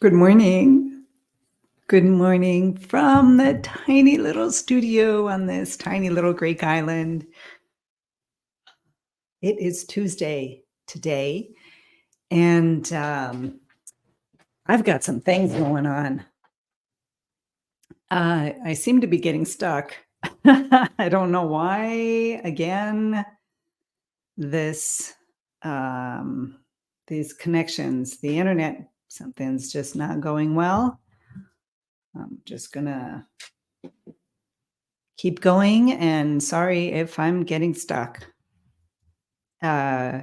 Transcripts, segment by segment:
Good morning. Good morning from the tiny little studio on this tiny little Greek island. It is Tuesday today, and I've got some things going on. I seem to be getting stuck. I don't know why. Again, this these connections, the internet, something's just not going well. I'm just gonna keep going, and sorry if I'm getting stuck. Uh,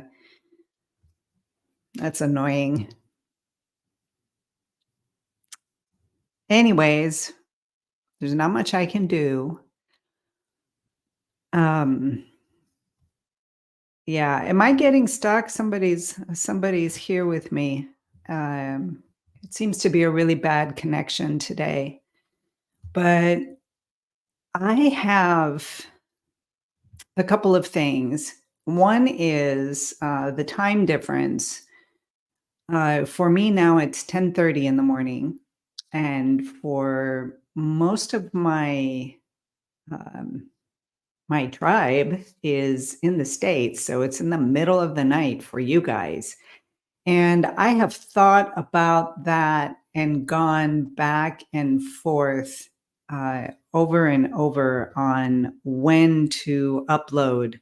that's annoying. Anyways, there's not much I can do. Um, yeah, am I getting stuck? Somebody's here with me. It seems to be a really bad connection today, but I have a couple of things. One is the time difference. For me now, it's 10:30 in the morning, and for most of um, my tribe is in the States, so it's in the middle of the night for you guys. And I have thought about that and gone back and forth over and over on when to upload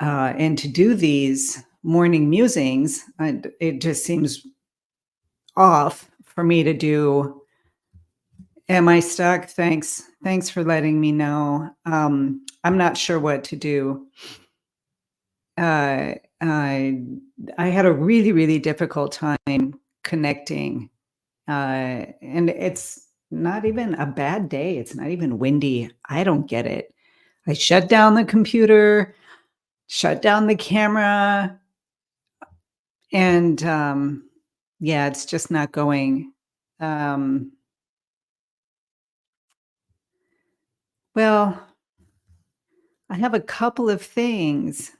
and to do these morning musings. And it just seems off for me to do. Am I stuck? Thanks for letting me know. I'm not sure what to do. Uh, I I had a really, really difficult time connecting, and it's not even a bad day. It's not even windy. I don't get it. I shut down the computer, shut down the camera, and yeah, it's just not going. Um, well, I have a couple of things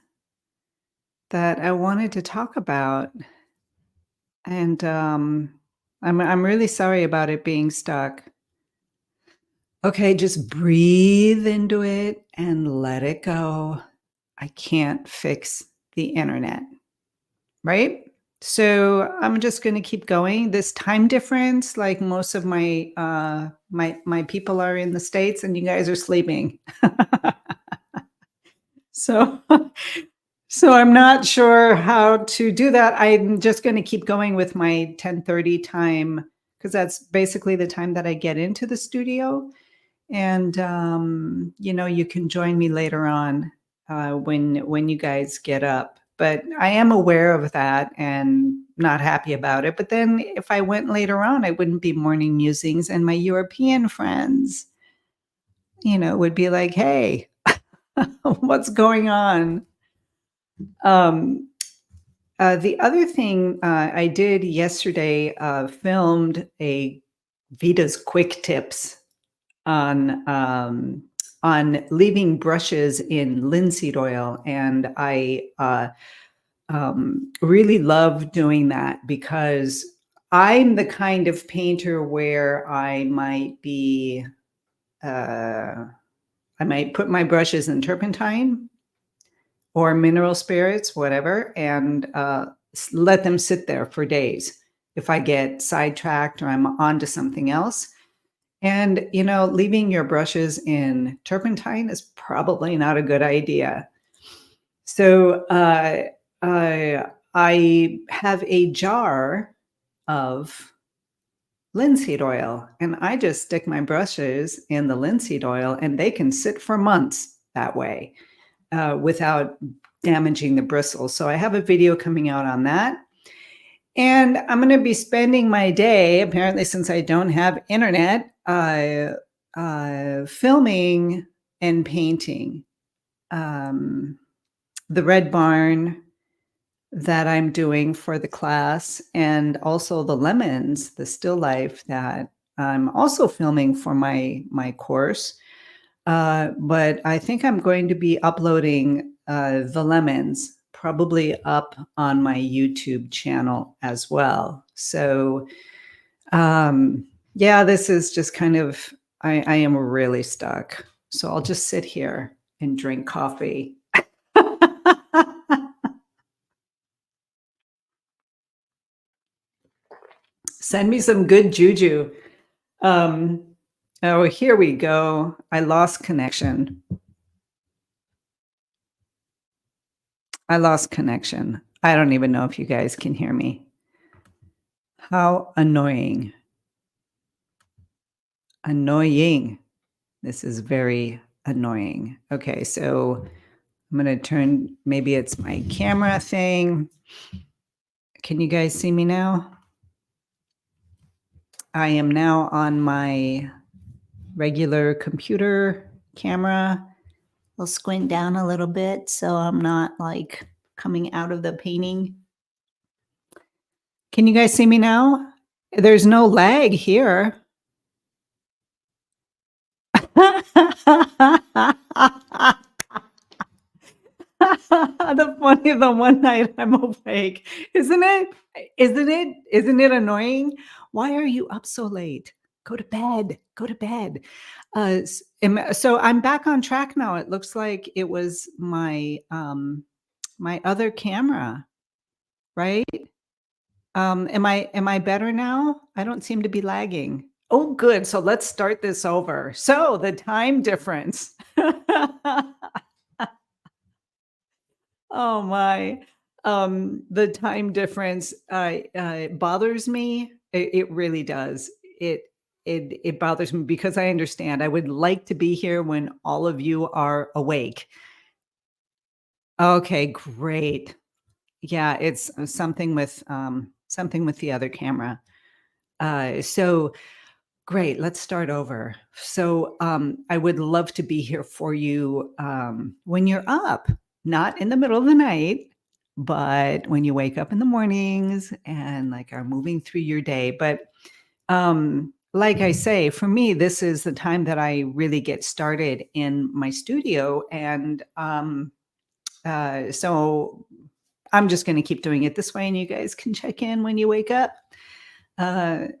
that I wanted to talk about, and I'm really sorry about it being stuck. Okay, just breathe into it and let it go. I can't fix the internet, right? So I'm just going to keep going. This time difference, like most of my people are in the States and you guys are sleeping. So so I'm not sure how to do that. I'm just going to keep going with my 10:30 time because that's basically the time that I get into the studio. And you can join me later on when you guys get up. But I am aware of that and not happy about it. But then if I went later on, I wouldn't be morning musings, and my European friends, would be like, "Hey, what's going on?" Um, the other thing I did yesterday, filmed a Vida's quick tips on leaving brushes in linseed oil, and I really love doing that because I'm the kind of painter where uh, I might put my brushes in turpentine or mineral spirits, whatever, and let them sit there for days. If I get sidetracked or I'm onto something else. And, leaving your brushes in turpentine is probably not a good idea. So I have a jar of linseed oil, and I just stick my brushes in the linseed oil, and they can sit for months that way without damaging the bristles. So I have a video coming out on that. And I'm going to be spending my day, apparently, since I don't have internet, filming and painting the red barn that I'm doing for the class, and also the lemons, the still life that I'm also filming for my course. But I think I'm going to be uploading the lemons probably up on my YouTube channel as well. So Um, yeah, this is just kind of I am really stuck. So I'll just sit here and drink coffee. Send me some good juju. Um, oh, here we go. I lost connection. I lost connection. I don't even know if you guys can hear me. How annoying. Annoying. This is very annoying. Okay, so I'm going to turn, maybe it's my camera thing. Can you guys see me now? I am now on my regular computer camera. I'll squint down a little bit so I'm not like coming out of the painting. Can you guys see me now? There's no lag here. The one night I'm awake. Isn't it? Isn't it annoying? Why are you up so late? Go to bed. Go to bed. So I'm back on track now. It looks like it was my other camera, right? Am I better now? I don't seem to be lagging. Oh, good. So let's start this over. So the time difference. Oh my. The time difference bothers me. It really does. It bothers me because I understand. I would like to be here when all of you are awake. Okay, great. Yeah, it's something with the other camera. So great. Let's start over. So I would love to be here for you when you're up, not in the middle of the night, but when you wake up in the mornings and like are moving through your day. But like I say, for me, this is the time that I really get started in my studio. And so I'm just going to keep doing it this way, and you guys can check in when you wake up.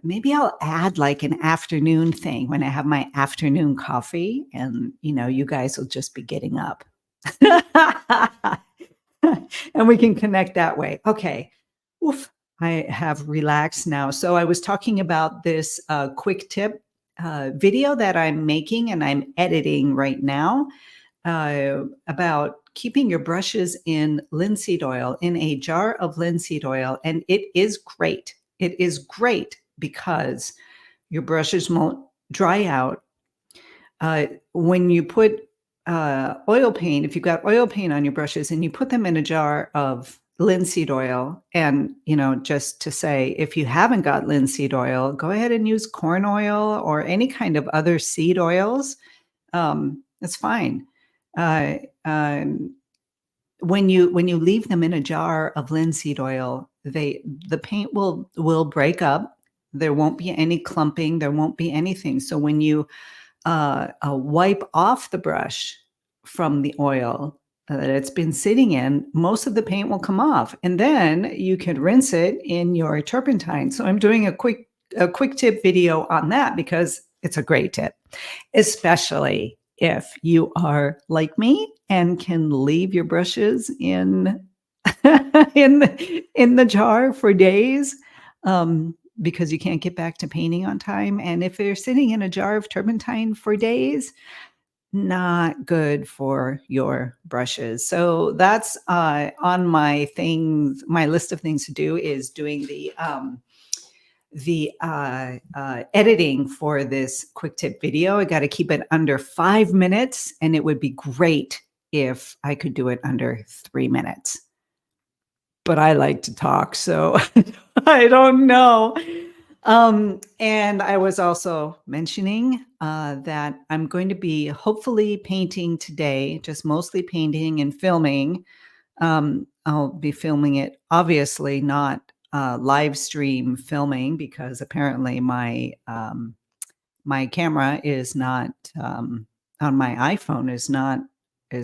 Maybe I'll add like an afternoon thing when I have my afternoon coffee, and you guys will just be getting up. And we can connect that way. Okay. Oof. I have relaxed now. So I was talking about this quick tip video that I'm making and I'm editing right now about keeping your brushes in linseed oil, in a jar of linseed oil. And it is great. It is great because your brushes won't dry out. When you put oil paint, if you've got oil paint on your brushes and you put them in a jar of linseed oil, and just to say, if you haven't got linseed oil, go ahead and use corn oil or any kind of other seed oils. It's fine. Uh, um, when you leave them in a jar of linseed oil, the paint will break up. There won't be any clumping. There won't be anything. So when you wipe off the brush from the oil that it's been sitting in, most of the paint will come off, and then you can rinse it in your turpentine. So I'm doing a quick tip video on that because it's a great tip, especially if you are like me and can leave your brushes in in the jar for days. Because you can't get back to painting on time. And if they're sitting in a jar of turpentine for days, not good for your brushes. So that's on my list of things to do, is doing the editing for this quick tip video. I got to keep it under 5 minutes, and it would be great if I could do it under 3 minutes. But I like to talk, so I don't know. And I was also mentioning that I'm going to be hopefully painting today, just mostly painting and filming. I'll be filming it, obviously not live stream filming, because apparently my camera is not on my iPhone is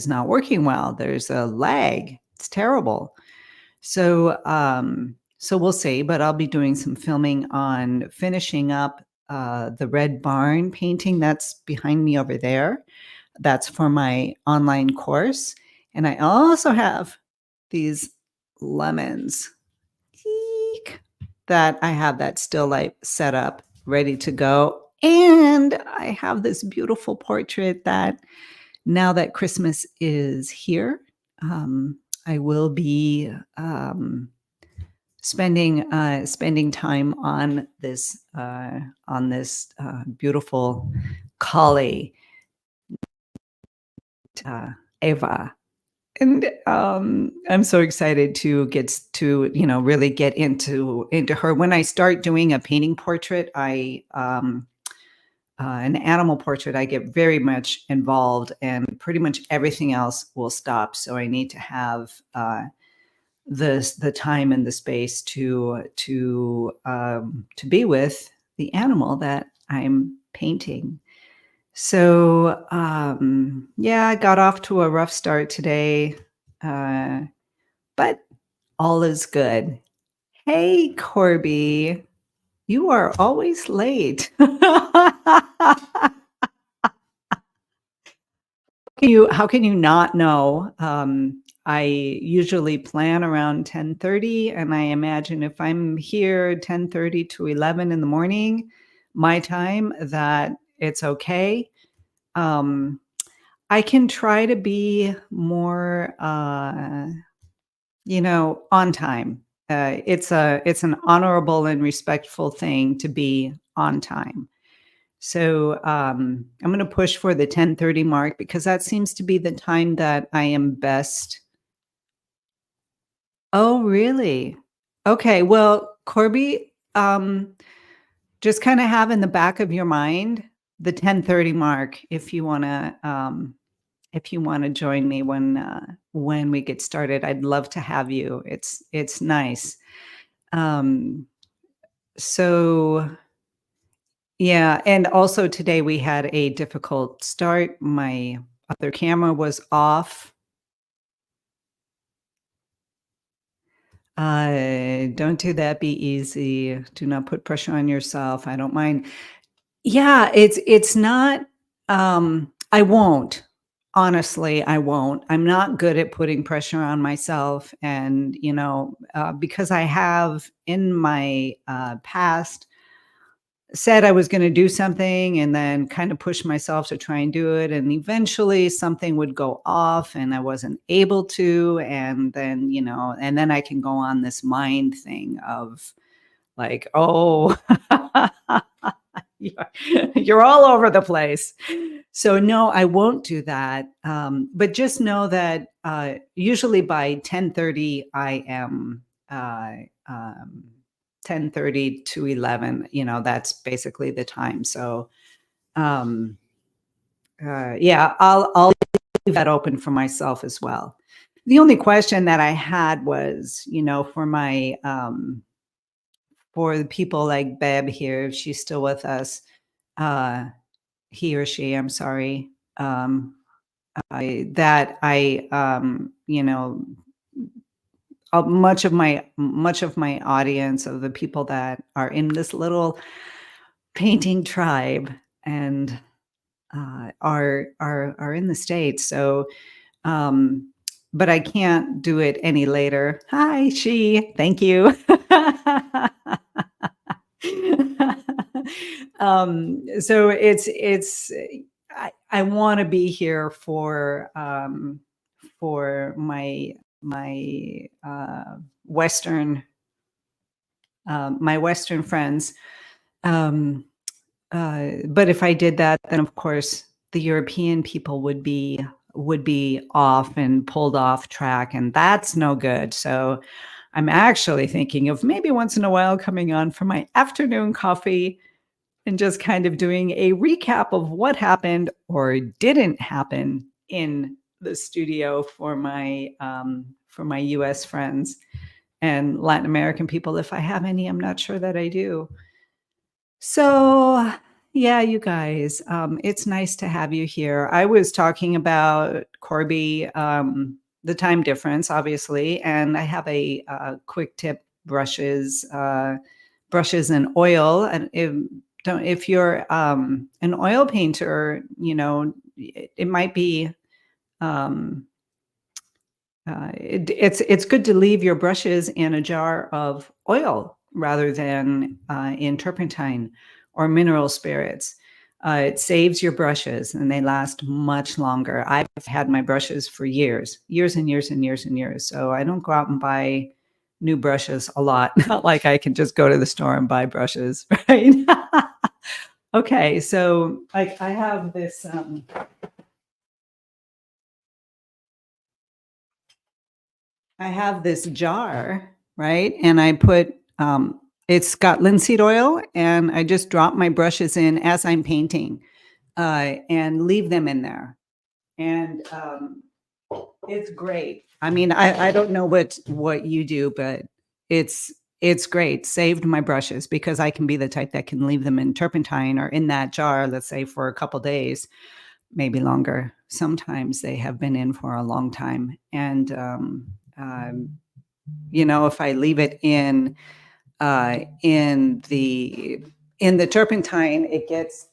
not working well. There's a lag. It's terrible. So So we'll see, but I'll be doing some filming on finishing up the Red Barn painting that's behind me over there. That's for my online course. And I also have these lemons Eek, that I have that still life set up, ready to go. And I have this beautiful portrait that now that Christmas is here, I will be spending time on this beautiful collie, Ava. And I'm so excited to really get into her. When I start doing a painting portrait, an animal portrait, I get very much involved, and pretty much everything else will stop. So I need to have the time and the space to be with the animal that I'm painting. So yeah, I got off to a rough start today, but all is good. Hey, Corby, you are always late. How can you not know? I usually plan around 10:30, and I imagine if I'm here 10:30 to 11 in the morning, my time, that it's okay. Um, I can try to be more, on time. It's an honorable and respectful thing to be on time. So I'm going to push for the 10:30 mark because that seems to be the time that I am best. Oh, really? Okay. Well, Corby, just kind of have in the back of your mind the 10:30 mark if you want to join me when we get started. I'd love to have you. It's nice. Um, so yeah, and also today we had a difficult start. My other camera was off. Don't do that. Be easy. Do not put pressure on yourself. I don't mind. Yeah, it's not. I won't. Honestly, I won't. I'm not good at putting pressure on myself, and because I have in my past said I was going to do something and then kind of push myself to try and do it. And eventually something would go off and I wasn't able to. And then, and then I can go on this mind thing of like, oh, you're all over the place. So no, I won't do that. But just know that usually by 10:30, I am 10:30 to 11. That's basically the time. So um, yeah, I'll leave that open for myself as well. The only question that I had was, for the people like Beb here, if she's still with us, uh, he or she, I'm sorry, that I, much of my audience of the people that are in this little painting tribe and are in the States. So, but I can't do it any later. Hi, she. Thank you. So I want to be here for my my Western friends. Um, but if I did that, then of course the European people would be off and pulled off track, and that's no good. So I'm actually thinking of maybe once in a while coming on for my afternoon coffee and just kind of doing a recap of what happened or didn't happen in the studio for my US friends and Latin American people. If I have any, I'm not sure that I do. So, yeah, you guys, it's nice to have you here. I was talking about Corby, the time difference, obviously, and I have a quick tip brushes, brushes and oil. And if you're an oil painter, it might be um, it's good to leave your brushes in a jar of oil rather than in turpentine or mineral spirits. It saves your brushes and they last much longer. I've had my brushes for years, years and years and years and years. So I don't go out and buy new brushes a lot. Not like I can just go to the store and buy brushes, right? Okay, so I have this. I have this jar, right? And I put it's got linseed oil, and I just drop my brushes in as I'm painting, and leave them in there. And it's great. I mean, I don't know what you do, but it's it's great. Saved my brushes because I can be the type that can leave them in turpentine or in that jar, let's say for a couple days, maybe longer. Sometimes they have been in for a long time, and um, if I leave it in the turpentine, it gets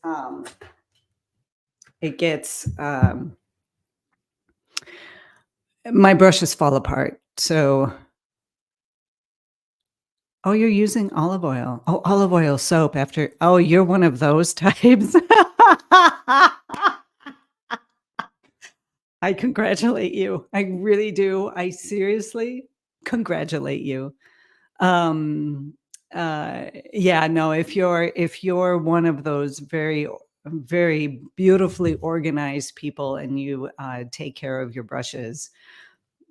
my brushes fall apart. So, oh, you're using olive oil. Oh, olive oil soap after. Oh, you're one of those types. I congratulate you. I really do. I seriously congratulate you. Um, yeah, no, if you're one of those very beautifully organized people and you take care of your brushes,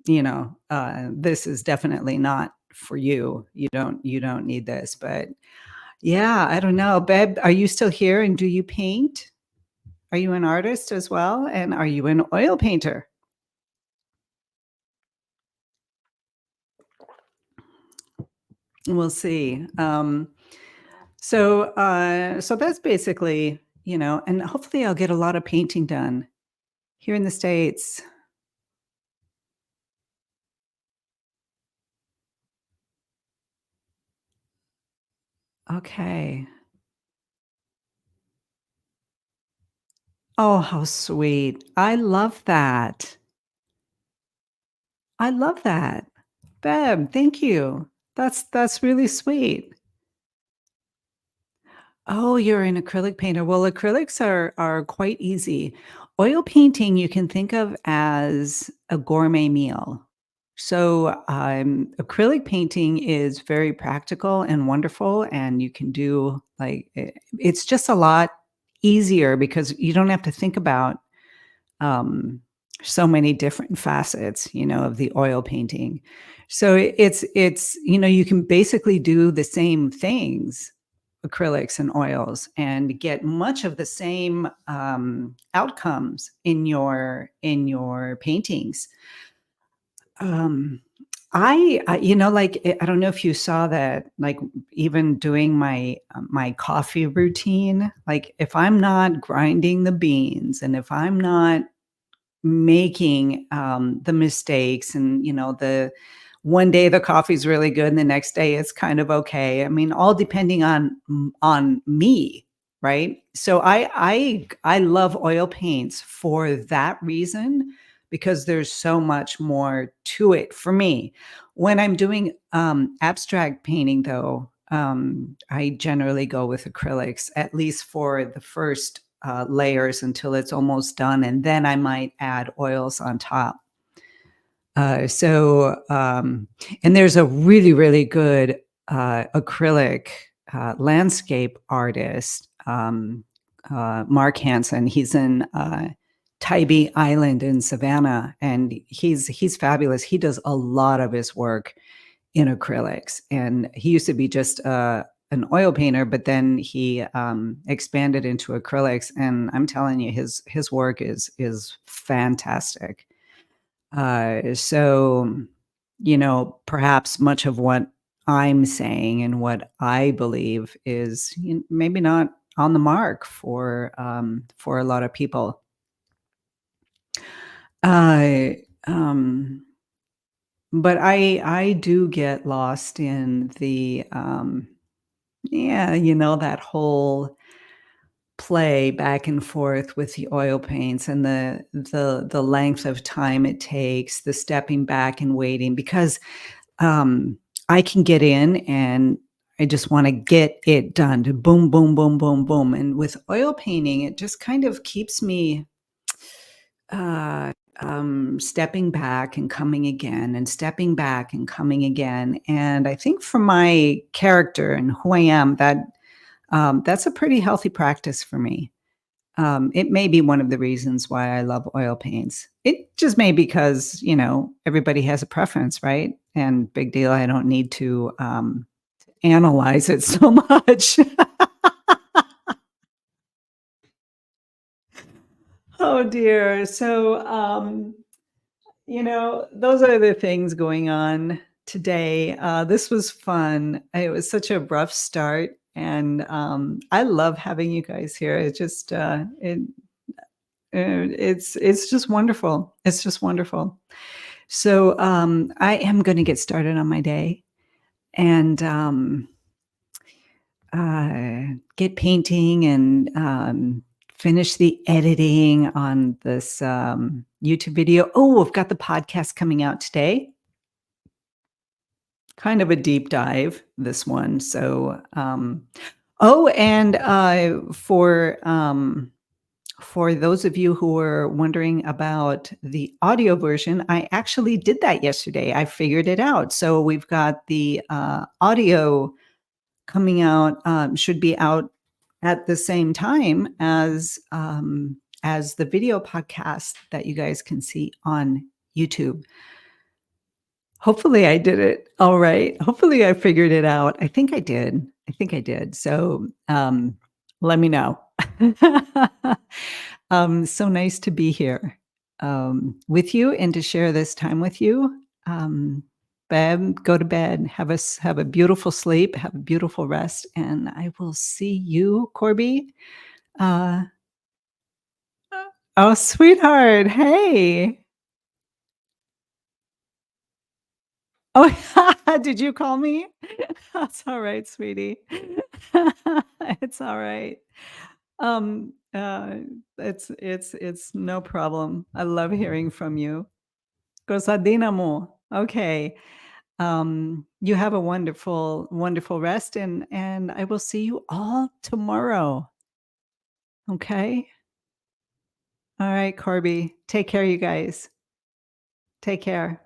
this is definitely not for you. You don't need this. But yeah, I don't know. Beb, are you still here and do you paint? Are you an artist as well? And are you an oil painter? We'll see. So that's basically, and hopefully I'll get a lot of painting done here in the States. Okay. Oh, how sweet. I love that. I love that. Beb, thank you. That's really sweet. Oh, you're an acrylic painter. Well, acrylics are quite easy. Oil painting you can think of as a gourmet meal. So, acrylic painting is very practical and wonderful, and you can do it's just a lot easier because you don't have to think about um, so many different facets, of the oil painting. So it's you can basically do the same things, acrylics and oils, and get much of the same outcomes in your paintings. Um, I don't know if you saw that, like even doing my coffee routine, like if I'm not grinding the beans and if I'm not making the mistakes and the one day the coffee's really good and the next day it's kind of okay. I mean, all depending on me, right? So I love oil paints for that reason, because there's so much more to it for me. When I'm doing abstract painting though, I generally go with acrylics, at least for the first layers until it's almost done, and then I might add oils on top. And there's a really, really good acrylic landscape artist, Mark Hansen. He's in Tybee Island in Savannah, and he's fabulous. He does a lot of his work in acrylics, and he used to be just an oil painter, but then he expanded into acrylics, and I'm telling you, his work is fantastic. So, perhaps much of what I'm saying and what I believe is maybe not on the mark for a lot of people. Uh, um, But I do get lost in the, yeah, that whole play back and forth with the oil paints and the length of time it takes, the stepping back and waiting because, I can get in and I just wanna get it done, to boom, boom, boom, boom, boom, and with oil painting, it just kind of keeps me stepping back and coming again and stepping back and coming again. And I think for my character and who I am, that's a pretty healthy practice for me. It may be one of the reasons why I love oil paints. It just may because, everybody has a preference, right? And big deal. I don't need to analyze it so much. Oh dear. So, those are the things going on today. This was fun. It was such a rough start, and I love having you guys here. It's just wonderful. It's just wonderful. So I am going to get started on my day and get painting and finish the editing on this YouTube video. Oh, I've got the podcast coming out today. Kind of a deep dive, this one. So, oh, and for those of you who were wondering about the audio version, I actually did that yesterday. I figured it out. So we've got the audio coming out, should be out at the same time as the video podcast that you guys can see on YouTube. Hopefully I did it all right. Hopefully I figured it out. I think I did. I think I did. So, let me know. So nice to be here, with you and to share this time with you. Babe, go to bed. Have a beautiful sleep, have a beautiful rest, and I will see you, Corby. Uh, oh, sweetheart. Hey. Oh, did you call me? That's all right, sweetie. It's all right. Um, uh, it's no problem. I love hearing from you. Gosadina mo. Okay. You have a wonderful, wonderful rest and I will see you all tomorrow. Okay? All right, Corby. Take care, you guys. Take care.